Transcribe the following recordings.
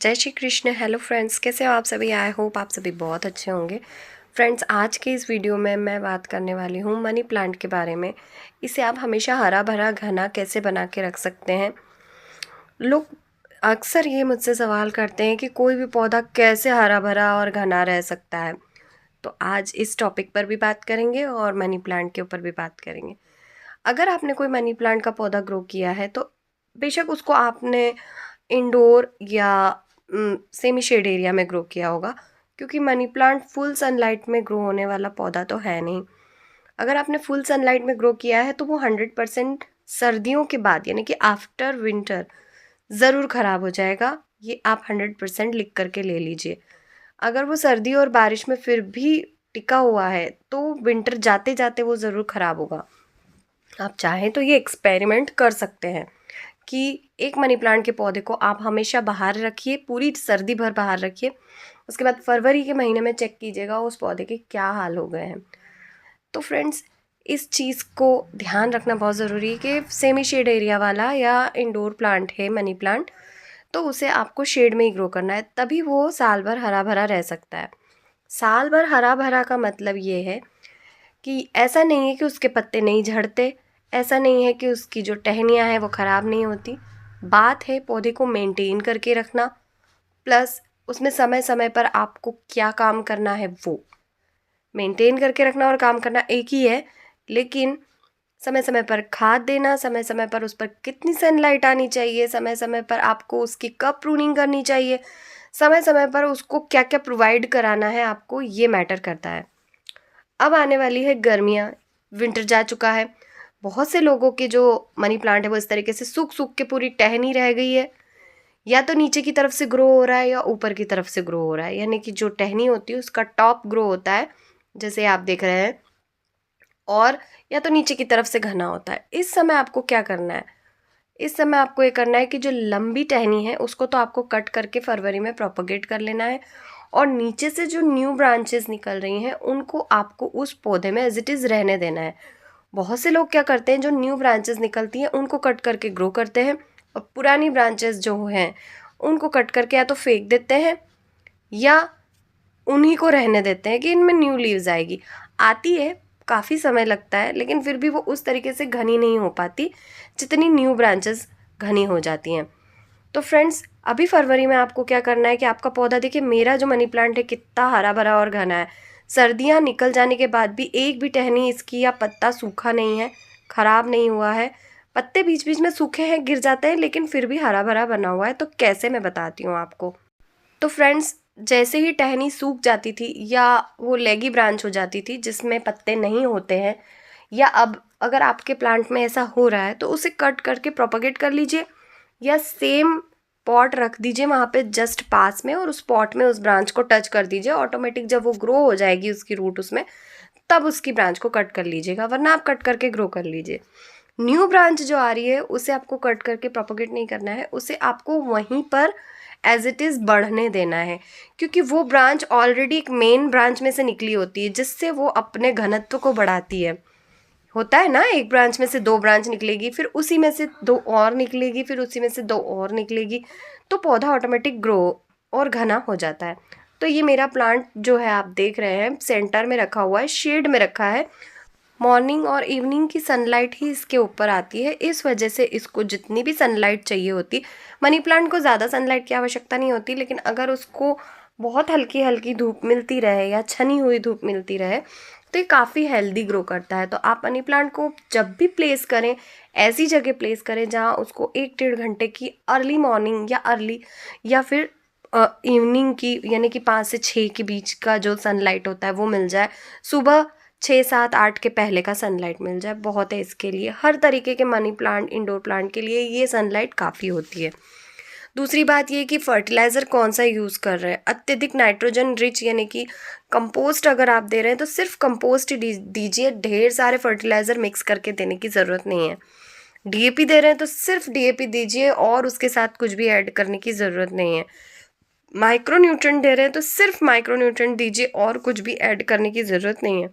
जय Shri Krishna. Hello friends, कैसे हो आप सभी। आई होप आप सभी बहुत अच्छे होंगे। फ्रेंड्स, आज के इस वीडियो में मैं बात करने वाली हूँ मनी प्लांट के बारे में। इसे आप हमेशा हरा भरा घना कैसे बना के रख सकते हैं। लोग अक्सर ये मुझसे सवाल करते हैं कि कोई भी पौधा कैसे हरा भरा और घना रह सकता है। तो आज इस टॉपिक पर भी बात करेंगे और मनी प्लांट के ऊपर भी बात करेंगे। अगर आपने कोई मनी प्लांट का पौधा ग्रो किया है तो बेशक उसको आपने इंडोर या सेमी शेड एरिया में ग्रो किया होगा, क्योंकि मनी प्लांट फुल सनलाइट में ग्रो होने वाला पौधा तो है नहीं। अगर आपने फुल सनलाइट में ग्रो किया है तो वो 100% सर्दियों के बाद यानी कि आफ्टर विंटर ज़रूर ख़राब हो जाएगा। ये आप 100% लिख करके ले लीजिए। अगर वो सर्दी और बारिश में फिर भी टिका हुआ है तो विंटर जाते जाते वो ज़रूर ख़राब होगा। आप चाहें तो ये एक्सपेरिमेंट कर सकते हैं कि एक मनी प्लांट के पौधे को आप हमेशा बाहर रखिए, पूरी सर्दी भर बाहर रखिए। उसके बाद फरवरी के महीने में चेक कीजिएगा उस पौधे के क्या हाल हो गए हैं। तो फ्रेंड्स, इस चीज़ को ध्यान रखना बहुत ज़रूरी है कि सेमी शेड एरिया वाला या इंडोर प्लांट है मनी प्लांट, तो उसे आपको शेड में ही ग्रो करना है, तभी वो साल भर हरा भरा रह सकता है। साल भर हरा भरा का मतलब ये है कि ऐसा नहीं है कि उसके पत्ते नहीं झड़ते, ऐसा नहीं है कि उसकी जो टहनियाँ हैं वो ख़राब नहीं होती। बात है पौधे को मेंटेन करके रखना, प्लस उसमें समय समय पर आपको क्या काम करना है। वो मेंटेन करके रखना और काम करना एक ही है, लेकिन समय समय पर खाद देना, समय समय पर उस पर कितनी सनलाइट आनी चाहिए, समय समय पर आपको उसकी कब प्रूनिंग करनी चाहिए, समय समय पर उसको क्या क्या प्रोवाइड कराना है आपको, ये मैटर करता है। अब आने वाली है गर्मियाँ, विंटर जा चुका है। बहुत से लोगों के जो मनी प्लांट है वो इस तरीके से सूख सूख के पूरी टहनी रह गई है। या तो नीचे की तरफ से ग्रो हो रहा है या ऊपर की तरफ से ग्रो हो रहा है, यानी कि जो टहनी होती है उसका टॉप ग्रो होता है जैसे आप देख रहे हैं, और या तो नीचे की तरफ से घना होता है। इस समय आपको क्या करना है, इस समय आपको ये करना है कि जो लंबी टहनी है उसको तो आपको कट करके फरवरी में प्रोपगेट कर लेना है, और नीचे से जो न्यू ब्रांचेस निकल रही हैं उनको आपको उस पौधे में एज इट इज़ रहने देना है। बहुत से लोग क्या करते हैं, जो न्यू ब्रांचेस निकलती हैं उनको कट करके ग्रो करते हैं, और पुरानी ब्रांचेस जो हैं उनको कट करके या तो फेंक देते हैं या उन्हीं को रहने देते हैं कि इनमें न्यू लीव्स आएगी। आती है, काफ़ी समय लगता है, लेकिन फिर भी वो उस तरीके से घनी नहीं हो पाती जितनी न्यू ब्रांचेस घनी हो जाती हैं। तो फ्रेंड्स, अभी फरवरी में आपको क्या करना है कि आपका पौधा, देखिए मेरा जो मनी प्लांट है कितना हरा भरा और घना है। सर्दियां निकल जाने के बाद भी एक भी टहनी इसकी या पत्ता सूखा नहीं है, खराब नहीं हुआ है। पत्ते बीच बीच में सूखे हैं, गिर जाते हैं, लेकिन फिर भी हरा भरा बना हुआ है। तो कैसे, मैं बताती हूँ आपको। तो फ्रेंड्स, जैसे ही टहनी सूख जाती थी या वो लेगी ब्रांच हो जाती थी जिसमें पत्ते नहीं होते हैं, या अब अगर आपके प्लांट में ऐसा हो रहा है तो उसे कट करके प्रोपगेट कर लीजिए, या सेम पॉट रख दीजिए वहाँ पे जस्ट पास में, और उस पॉट में उस ब्रांच को टच कर दीजिए। ऑटोमेटिक जब वो ग्रो हो जाएगी उसकी रूट उसमें, तब उसकी ब्रांच को कट कर लीजिएगा, वरना आप कट करके ग्रो कर लीजिए। न्यू ब्रांच जो आ रही है उसे आपको कट करके प्रोपगेट नहीं करना है, उसे आपको वहीं पर एज इट इज़ बढ़ने देना है, क्योंकि वो ब्रांच ऑलरेडी एक मेन ब्रांच में से निकली होती है जिससे वो अपने घनत्व को बढ़ाती है। होता है ना, एक ब्रांच में से दो ब्रांच निकलेगी, फिर उसी में से दो और निकलेगी, फिर उसी में से दो और निकलेगी, तो पौधा ऑटोमेटिक ग्रो और घना हो जाता है। तो ये मेरा प्लांट जो है आप देख रहे हैं सेंटर में रखा हुआ है, शेड में रखा है। मॉर्निंग और इवनिंग की सनलाइट ही इसके ऊपर आती है, इस वजह से इसको जितनी भी सनलाइट चाहिए होती। मनी प्लांट को ज़्यादा सनलाइट की आवश्यकता नहीं होती, लेकिन अगर उसको बहुत हल्की हल्की धूप मिलती रहे या छनी हुई धूप मिलती रहे तो ये काफ़ी हेल्दी ग्रो करता है। तो आप मनी प्लांट को जब भी प्लेस करें, ऐसी जगह प्लेस करें जहाँ उसको 1-1.5 घंटे की अर्ली मॉर्निंग या अर्ली या फिर इवनिंग की यानी कि 5 से 6 के बीच का जो सनलाइट होता है वो मिल जाए। सुबह 6, 7, 8 के पहले का सनलाइट मिल जाए, बहुत है इसके लिए। हर तरीके के मनी प्लांट, इंडोर प्लांट के लिए ये सनलाइट काफ़ी होती है। दूसरी बात ये कि फर्टिलाइज़र कौन सा यूज़ कर रहे हैं। अत्यधिक नाइट्रोजन रिच यानी कि कंपोस्ट अगर आप दे रहे हैं तो सिर्फ कंपोस्ट ही दीजिए, ढेर सारे फर्टिलाइज़र मिक्स करके देने की ज़रूरत नहीं है। डीएपी दे रहे हैं तो सिर्फ डीएपी दीजिए और उसके साथ कुछ भी ऐड करने की ज़रूरत नहीं है। माइक्रो न्यूट्रेंट दे रहे हैं तो सिर्फ माइक्रो न्यूट्रेंट दीजिए और कुछ भी ऐड करने की ज़रूरत नहीं है।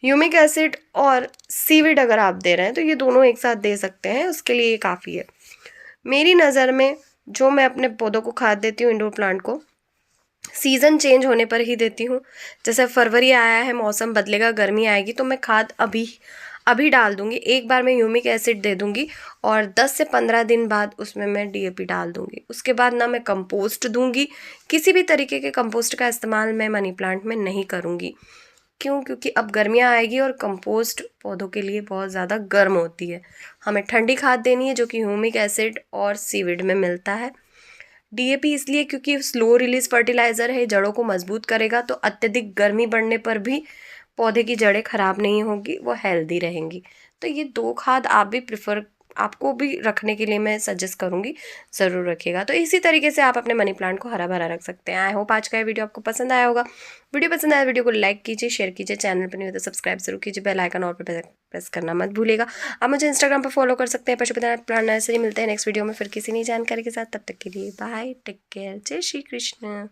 ह्यूमिक एसिड और सीविड अगर आप दे रहे हैं तो ये दोनों एक साथ दे सकते हैं, उसके लिए ये काफ़ी है। मेरी नज़र में जो मैं अपने पौधों को खाद देती हूँ, इंडोर प्लांट को सीज़न चेंज होने पर ही देती हूँ। जैसे फरवरी आया है, मौसम बदलेगा, गर्मी आएगी, तो मैं खाद अभी अभी डाल दूँगी। एक बार मैं ह्यूमिक एसिड दे दूँगी और 10 से 15 दिन बाद उसमें मैं डीएपी डाल दूँगी। उसके बाद ना मैं कंपोस्ट दूँगी, किसी भी तरीके के कंपोस्ट का इस्तेमाल मैं मनी प्लांट में नहीं करूँगी। क्यों? क्योंकि अब गर्मियाँ आएगी और कंपोस्ट पौधों के लिए बहुत ज़्यादा गर्म होती है। हमें ठंडी खाद देनी है जो कि ह्यूमिक एसिड और सीविड में मिलता है। डीएपी इसलिए क्योंकि स्लो रिलीज फर्टिलाइज़र है, जड़ों को मजबूत करेगा, तो अत्यधिक गर्मी बढ़ने पर भी पौधे की जड़ें खराब नहीं होगी, वो हेल्दी रहेंगी। तो ये 2 खाद आपको भी रखने के लिए मैं सजेस्ट करूँगी, ज़रूर रखिएगा। तो इसी तरीके से आप अपने मनी प्लांट को हरा-भरा रख सकते हैं। आई होप आज का ये वीडियो आपको पसंद आया होगा। वीडियो पसंद आया, वीडियो को लाइक कीजिए, शेयर कीजिए, चैनल पर नहीं हो तो सब्सक्राइब ज़रूर कीजिए, बेल आइकन ऑल पे प्रेस करना मत भूलिएगा। आप मुझे इंस्टाग्राम पर फॉलो कर सकते हैं, पशुपतिनाथ प्लांट नर्सरी। मिलते हैं नेक्स्ट वीडियो में फिर किसी नई जानकारी के साथ। तब तक के लिए बाय, टेक केयर, जय श्री कृष्ण।